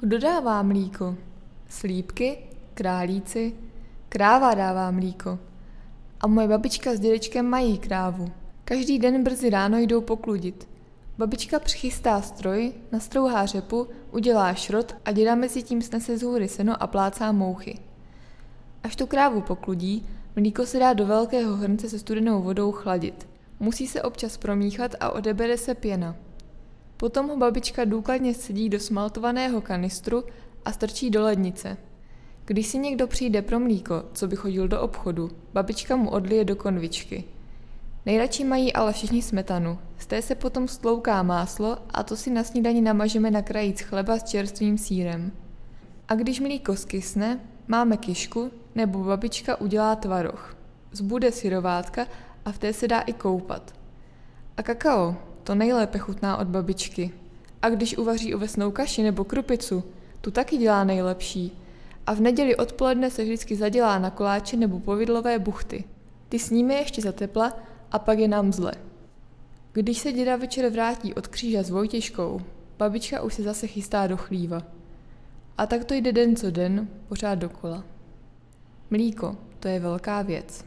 Kdo dává mlíko? Slípky, králíci, kráva dává mlíko. A moje babička s dědečkem mají krávu. Každý den brzy ráno jdou pokludit. Babička přichystá stroj, nastrouhá řepu, udělá šrot a děda mezi tím snese z hůry seno a plácá mouchy. Až tu krávu pokludí, mlíko se dá do velkého hrnce se studenou vodou chladit. Musí se občas promíchat a odebere se pěna. Potom ho babička důkladně scedí do smaltovaného kanistru a strčí do lednice. Když si někdo přijde pro mlíko, co by chodil do obchodu, babička mu odlije do konvičky. Nejradši mají ale všichni smetanu. Z té se potom stlouká máslo a to si na snídani namažeme na krajíc chleba s čerstvým sýrem. A když mlíko skysne, máme kišku nebo babička udělá tvaroh. Zbude syrovátka a v té se dá i koupat. A kakao, to nejlépe chutná od babičky. A když uvaří ovesnou kaši nebo krupicu, tu taky dělá nejlepší. A v neděli odpoledne se vždycky zadělá na koláče nebo povidlové buchty. Ty sníme ještě za tepla a pak je nám zle. Když se děda večer vrátí od kříže s Vojtěškou, babička už se zase chystá do chlíva. A tak to jde den co den, pořád dokola. Mlíko, to je velká věc.